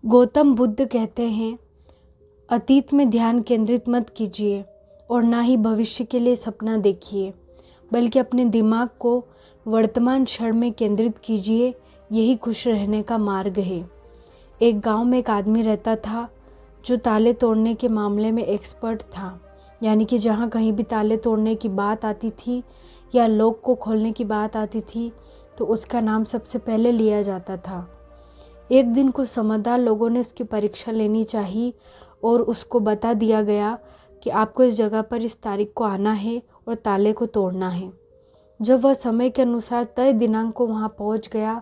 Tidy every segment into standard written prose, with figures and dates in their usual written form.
गौतम बुद्ध कहते हैं, अतीत में ध्यान केंद्रित मत कीजिए और ना ही भविष्य के लिए सपना देखिए, बल्कि अपने दिमाग को वर्तमान क्षण में केंद्रित कीजिए। यही खुश रहने का मार्ग है। एक गांव में एक आदमी रहता था जो ताले तोड़ने के मामले में एक्सपर्ट था। यानी कि जहां कहीं भी ताले तोड़ने की बात आती थी या लॉक को खोलने की बात आती थी तो उसका नाम सबसे पहले लिया जाता था। एक दिन कुछ समझदार लोगों ने उसकी परीक्षा लेनी चाहिए और उसको बता दिया गया कि आपको इस जगह पर इस तारीख को आना है और ताले को तोड़ना है। जब वह समय के अनुसार तय दिनांक को वहाँ पहुँच गया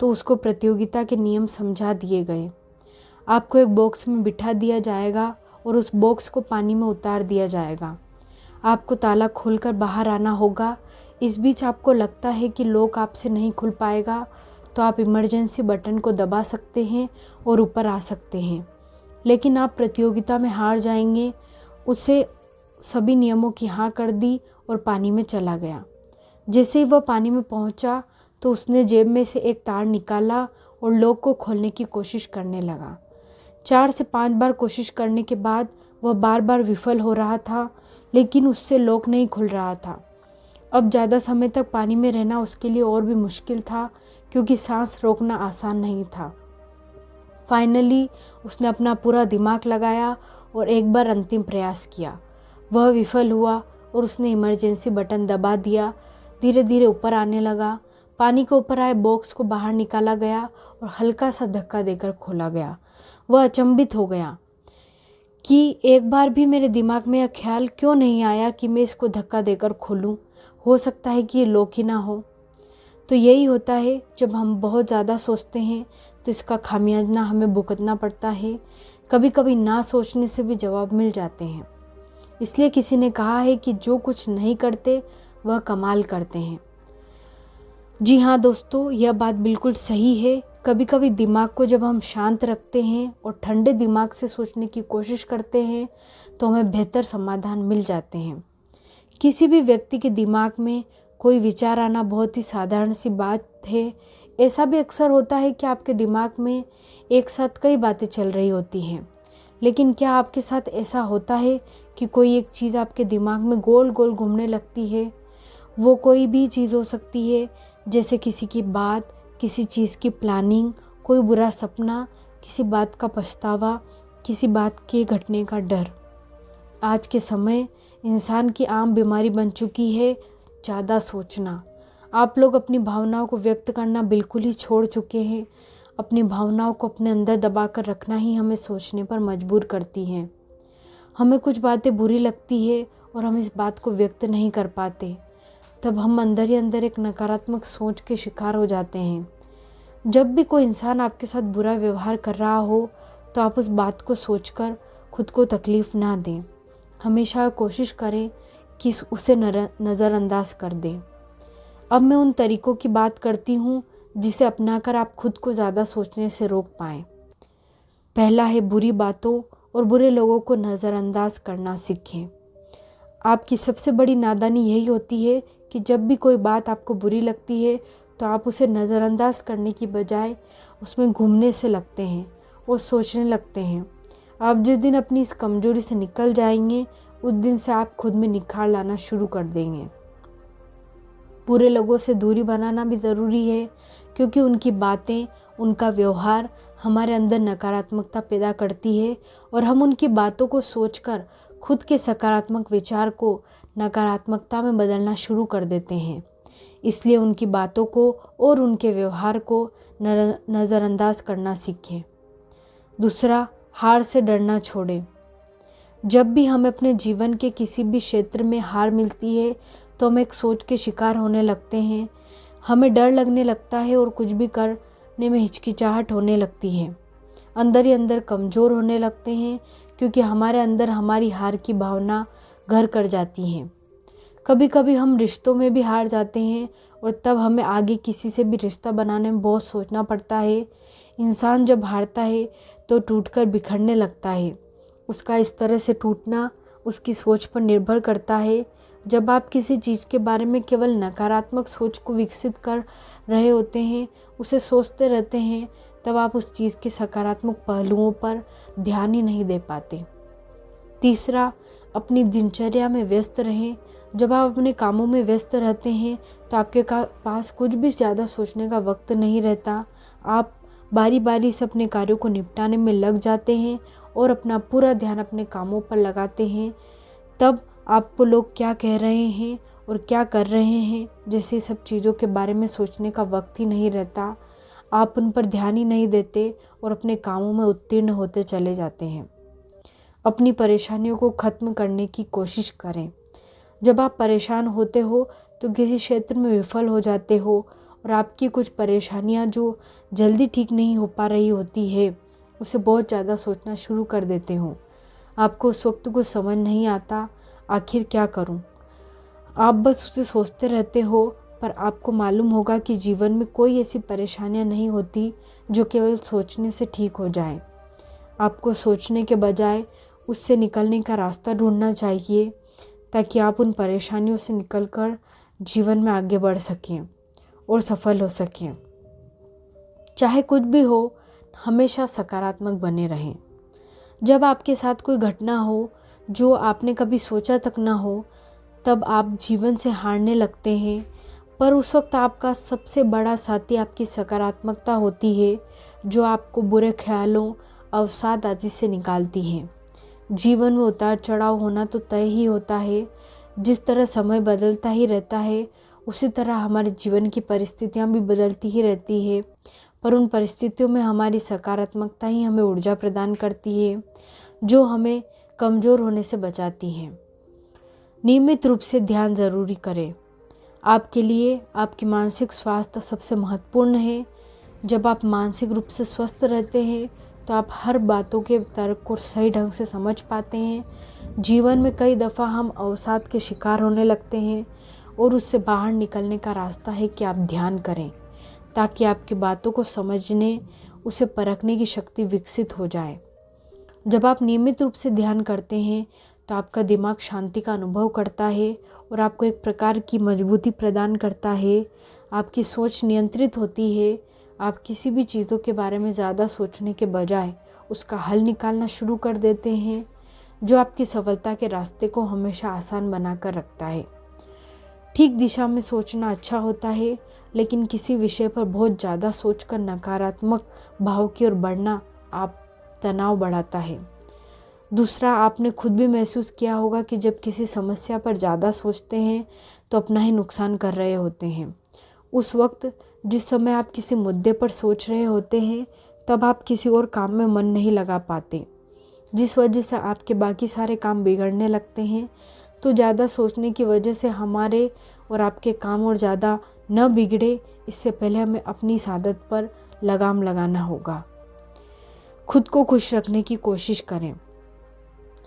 तो उसको प्रतियोगिता के नियम समझा दिए गए। आपको एक बॉक्स में बिठा दिया जाएगा और उस बॉक्स को पानी में उतार दिया जाएगा। आपको ताला खोलकर बाहर आना होगा। इस बीच आपको लगता है कि लॉक आपसे नहीं खुल पाएगा तो आप इमरजेंसी बटन को दबा सकते हैं और ऊपर आ सकते हैं, लेकिन आप प्रतियोगिता में हार जाएंगे। उसे सभी नियमों की हाँ कर दी और पानी में चला गया। जैसे ही वह पानी में पहुंचा तो उसने जेब में से एक तार निकाला और लॉक को खोलने की कोशिश करने लगा। 4 से 5 बार कोशिश करने के बाद वह बार बार विफल हो रहा था, लेकिन उससे लॉक नहीं खुल रहा था। अब ज़्यादा समय तक पानी में रहना उसके लिए और भी मुश्किल था, क्योंकि सांस रोकना आसान नहीं था। फाइनली उसने अपना पूरा दिमाग लगाया और एक बार अंतिम प्रयास किया। वह विफल हुआ और उसने इमरजेंसी बटन दबा दिया। धीरे धीरे ऊपर आने लगा। पानी के ऊपर आए बॉक्स को बाहर निकाला गया और हल्का सा धक्का देकर खोला गया। वह अचंभित हो गया कि एक बार भी मेरे दिमाग में यह ख्याल क्यों नहीं आया कि मैं इसको धक्का देकर खोलूं। हो सकता है कि ये लॉक ही ना हो। तो यही होता है, जब हम बहुत ज़्यादा सोचते हैं तो इसका खामियाजा हमें भुगतना पड़ता है। कभी कभी ना सोचने से भी जवाब मिल जाते हैं। इसलिए किसी ने कहा है कि जो कुछ नहीं करते वह कमाल करते हैं। जी हाँ दोस्तों, यह बात बिल्कुल सही है। कभी कभी दिमाग को जब हम शांत रखते हैं और ठंडे दिमाग से सोचने की कोशिश करते हैं तो हमें बेहतर समाधान मिल जाते हैं। किसी भी व्यक्ति के दिमाग में कोई विचार आना बहुत ही साधारण सी बात है। ऐसा भी अक्सर होता है कि आपके दिमाग में एक साथ कई बातें चल रही होती हैं, लेकिन क्या आपके साथ ऐसा होता है कि कोई एक चीज़ आपके दिमाग में गोल गोल घूमने लगती है? वो कोई भी चीज़ हो सकती है, जैसे किसी की बात, किसी चीज़ की प्लानिंग, कोई बुरा सपना, किसी बात का पछतावा, किसी बात के घटने का डर। आज के समय इंसान की आम बीमारी बन चुकी है ज़्यादा सोचना। आप लोग अपनी भावनाओं को व्यक्त करना बिल्कुल ही छोड़ चुके हैं। अपनी भावनाओं को अपने अंदर दबा कर रखना ही हमें सोचने पर मजबूर करती हैं। हमें कुछ बातें बुरी लगती है और हम इस बात को व्यक्त नहीं कर पाते, तब हम अंदर ही अंदर एक नकारात्मक सोच के शिकार हो जाते हैं। जब भी कोई इंसान आपके साथ बुरा व्यवहार कर रहा हो तो आप उस बात को सोचकर खुद को तकलीफ़ ना दें। हमेशा कोशिश करें कि उसे नज़रअंदाज कर दें। अब मैं उन तरीक़ों की बात करती हूँ जिसे अपनाकर आप खुद को ज़्यादा सोचने से रोक पाएँ। पहला है, बुरी बातों और बुरे लोगों को नज़रअंदाज करना सीखें। आपकी सबसे बड़ी नादानी यही होती है कि जब भी कोई बात आपको बुरी लगती है तो आप उसे नज़रअंदाज करने की बजाय उसमें घूमने से लगते हैं और सोचने लगते हैं। आप जिस दिन अपनी इस कमज़ोरी से निकल जाएंगे उस दिन से आप खुद में निखार लाना शुरू कर देंगे। बुरे लोगों से दूरी बनाना भी ज़रूरी है, क्योंकि उनकी बातें, उनका व्यवहार हमारे अंदर नकारात्मकता पैदा करती है और हम उनकी बातों को सोचकर खुद के सकारात्मक विचार को नकारात्मकता में बदलना शुरू कर देते हैं। इसलिए उनकी बातों को और उनके व्यवहार को नज़रअंदाज करना सीखें। दूसरा, हार से डरना छोड़ें। जब भी हमें अपने जीवन के किसी भी क्षेत्र में हार मिलती है तो हम एक सोच के शिकार होने लगते हैं। हमें डर लगने लगता है और कुछ भी करने में हिचकिचाहट होने लगती है। अंदर ही अंदर कमज़ोर होने लगते हैं, क्योंकि हमारे अंदर हमारी हार की भावना घर कर जाती हैं। कभी कभी हम रिश्तों में भी हार जाते हैं और तब हमें आगे किसी से भी रिश्ता बनाने में बहुत सोचना पड़ता है। इंसान जब हारता है तो टूटकर बिखरने लगता है। उसका इस तरह से टूटना उसकी सोच पर निर्भर करता है। जब आप किसी चीज़ के बारे में केवल नकारात्मक सोच को विकसित कर रहे होते हैं, उसे सोचते रहते हैं, तब आप उस चीज़ के सकारात्मक पहलुओं पर ध्यान ही नहीं दे पाते। तीसरा, अपनी दिनचर्या में व्यस्त रहें। जब आप अपने कामों में व्यस्त रहते हैं तो आपके पास कुछ भी ज़्यादा सोचने का वक्त नहीं रहता। आप बारी बारी से अपने कार्यों को निपटाने में लग जाते हैं और अपना पूरा ध्यान अपने कामों पर लगाते हैं। तब आपको लोग क्या कह रहे हैं और क्या कर रहे हैं, जैसे सब चीज़ों के बारे में सोचने का वक्त ही नहीं रहता। आप उन पर ध्यान ही नहीं देते और अपने कामों में उत्तीर्ण होते चले जाते हैं। अपनी परेशानियों को ख़त्म करने की कोशिश करें। जब आप परेशान होते हो तो किसी क्षेत्र में विफल हो जाते हो और आपकी कुछ परेशानियां जो जल्दी ठीक नहीं हो पा रही होती है, उसे बहुत ज़्यादा सोचना शुरू कर देते हो। आपको उस वक्त कुछ समझ नहीं आता, आखिर क्या करूं। आप बस उसे सोचते रहते हो, पर आपको मालूम होगा कि जीवन में कोई ऐसी परेशानियां नहीं होती जो केवल सोचने से ठीक हो जाए। आपको सोचने के बजाय उससे निकलने का रास्ता ढूंढना चाहिए, ताकि आप उन परेशानियों से निकलकर जीवन में आगे बढ़ सकें और सफल हो सकें। चाहे कुछ भी हो, हमेशा सकारात्मक बने रहें। जब आपके साथ कोई घटना हो जो आपने कभी सोचा तक ना हो, तब आप जीवन से हारने लगते हैं, पर उस वक्त आपका सबसे बड़ा साथी आपकी सकारात्मकता होती है, जो आपको बुरे ख्यालों, अवसाद आदि से निकालती है। जीवन में उतार चढ़ाव होना तो तय ही होता है। जिस तरह समय बदलता ही रहता है, उसी तरह हमारे जीवन की परिस्थितियां भी बदलती ही रहती है, पर उन परिस्थितियों में हमारी सकारात्मकता ही हमें ऊर्जा प्रदान करती है, जो हमें कमज़ोर होने से बचाती है। नियमित रूप से ध्यान ज़रूरी करें। आपके लिए आपकी मानसिक स्वास्थ्य सबसे महत्वपूर्ण है। जब आप मानसिक रूप से स्वस्थ रहते हैं तो आप हर बातों के तर्क को सही ढंग से समझ पाते हैं। जीवन में कई दफ़ा हम अवसाद के शिकार होने लगते हैं और उससे बाहर निकलने का रास्ता है कि आप ध्यान करें, ताकि आपकी बातों को समझने, उसे परखने की शक्ति विकसित हो जाए। जब आप नियमित रूप से ध्यान करते हैं तो आपका दिमाग शांति का अनुभव करता है और आपको एक प्रकार की मजबूती प्रदान करता है। आपकी सोच नियंत्रित होती है। आप किसी भी चीज़ों के बारे में ज़्यादा सोचने के बजाय उसका हल निकालना शुरू कर देते हैं, जो आपकी सफलता के रास्ते को हमेशा आसान बनाकर रखता है। ठीक दिशा में सोचना अच्छा होता है, लेकिन किसी विषय पर बहुत ज़्यादा सोचकर नकारात्मक भाव की ओर बढ़ना आप तनाव बढ़ाता है। दूसरा, आपने खुद भी महसूस किया होगा कि जब किसी समस्या पर ज़्यादा सोचते हैं तो अपना ही नुकसान कर रहे होते हैं। उस वक्त जिस समय आप किसी मुद्दे पर सोच रहे होते हैं, तब आप किसी और काम में मन नहीं लगा पाते, जिस वजह से आपके बाकी सारे काम बिगड़ने लगते हैं। तो ज़्यादा सोचने की वजह से हमारे और आपके काम और ज़्यादा न बिगड़े, इससे पहले हमें अपनी इस आदत पर लगाम लगाना होगा। खुद को खुश रखने की कोशिश करें।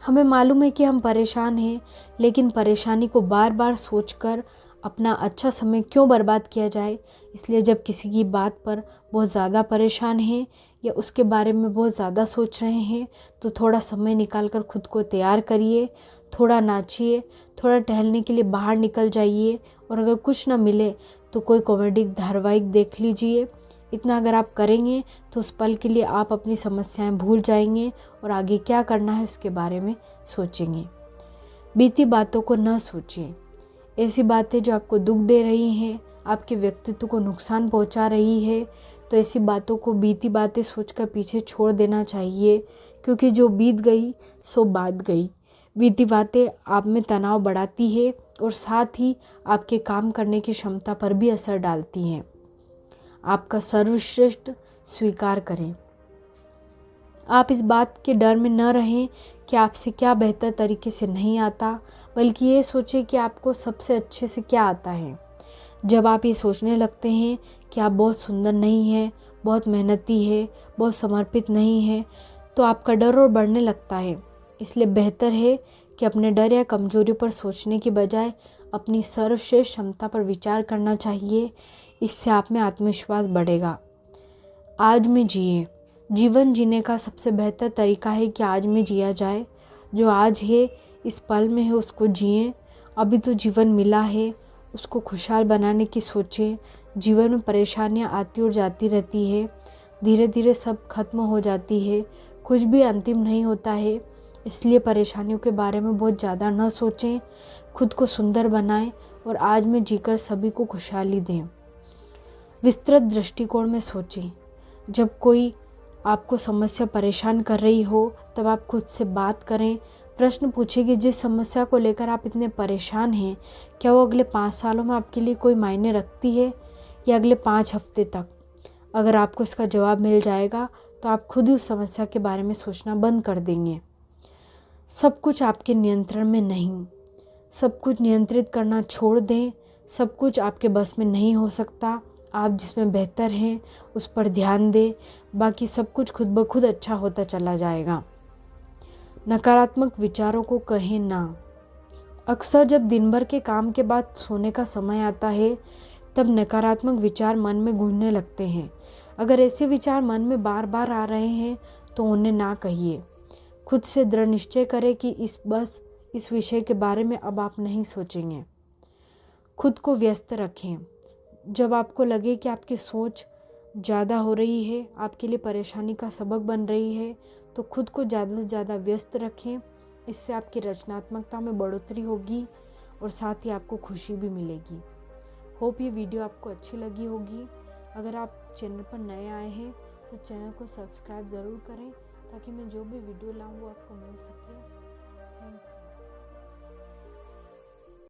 हमें मालूम है कि हम परेशान हैं, लेकिन परेशानी को बार बार सोचकर अपना अच्छा समय क्यों बर्बाद किया जाए। इसलिए जब किसी की बात पर बहुत ज़्यादा परेशान हैं या उसके बारे में बहुत ज़्यादा सोच रहे हैं, तो थोड़ा समय निकालकर खुद को तैयार करिए, थोड़ा नाचिए, थोड़ा टहलने के लिए बाहर निकल जाइए, और अगर कुछ ना मिले तो कोई कॉमेडी धारावाहिक देख लीजिए। इतना अगर आप करेंगे तो उस पल के लिए आप अपनी समस्याएं भूल जाएंगे और आगे क्या करना है उसके बारे में सोचेंगे। बीती बातों को न सोचिए। ऐसी बातें जो आपको दुख दे रही हैं, आपके व्यक्तित्व को नुकसान पहुंचा रही है, तो ऐसी बातों को, बीती बातें सोचकर पीछे छोड़ देना चाहिए, क्योंकि जो बीत गई सो बात गई। बीती बातें आप में तनाव बढ़ाती है और साथ ही आपके काम करने की क्षमता पर भी असर डालती हैं। आपका सर्वश्रेष्ठ स्वीकार करें। आप इस बात के डर में न रहें कि आपसे क्या बेहतर तरीके से नहीं आता, बल्कि ये सोचें कि आपको सबसे अच्छे से क्या आता है। जब आप ये सोचने लगते हैं कि आप बहुत सुंदर नहीं हैं, बहुत मेहनती है, बहुत समर्पित नहीं है, तो आपका डर और बढ़ने लगता है। इसलिए बेहतर है कि अपने डर या कमजोरी पर सोचने की बजाय अपनी सर्वश्रेष्ठ क्षमता पर विचार करना चाहिए। इससे आप में आत्मविश्वास बढ़ेगा। आज में जिए। जीवन जीने का सबसे बेहतर तरीका है कि आज में जिया जाए। जो आज है, इस पल में है, उसको जिए। अभी तो जीवन मिला है, उसको खुशहाल बनाने की सोचें। जीवन में परेशानियां आती और जाती रहती है, धीरे धीरे सब खत्म हो जाती है, कुछ भी अंतिम नहीं होता है। इसलिए परेशानियों के बारे में बहुत ज़्यादा न सोचें, खुद को सुंदर बनाएं और आज में जीकर सभी को खुशहाली दें। विस्तृत दृष्टिकोण में सोचें। जब कोई आपको समस्या परेशान कर रही हो तब आप खुद से बात करें, प्रश्न पूछें कि जिस समस्या को लेकर आप इतने परेशान हैं, क्या वो अगले 5 सालों में आपके लिए कोई मायने रखती है या अगले 5 हफ्ते तक। अगर आपको इसका जवाब मिल जाएगा तो आप खुद ही उस समस्या के बारे में सोचना बंद कर देंगे। सब कुछ आपके नियंत्रण में नहीं, सब कुछ नियंत्रित करना छोड़ दें। सब कुछ आपके बस में नहीं हो सकता। आप जिसमें बेहतर हैं उस पर ध्यान दें, बाकी सब कुछ खुद ब खुद अच्छा होता चला जाएगा। नकारात्मक विचारों को कहें ना। अक्सर जब दिन भर के काम के बाद सोने का समय आता है तब नकारात्मक विचार मन में गूंजने लगते हैं। अगर ऐसे विचार मन में बार बार आ रहे हैं तो उन्हें ना कहिए। खुद से दृढ़ निश्चय करें कि इस विषय के बारे में अब आप नहीं सोचेंगे। खुद को व्यस्त रखें। जब आपको लगे कि आपकी सोच ज़्यादा हो रही है, आपके लिए परेशानी का सबक बन रही है, तो खुद को ज़्यादा से ज़्यादा व्यस्त रखें। इससे आपकी रचनात्मकता में बढ़ोतरी होगी और साथ ही आपको खुशी भी मिलेगी। होप ये वीडियो आपको अच्छी लगी होगी। अगर आप चैनल पर नए आए हैं तो चैनल को सब्सक्राइब ज़रूर करें ताकि मैं जो भी वीडियो लाऊं वो आपको मिल सके।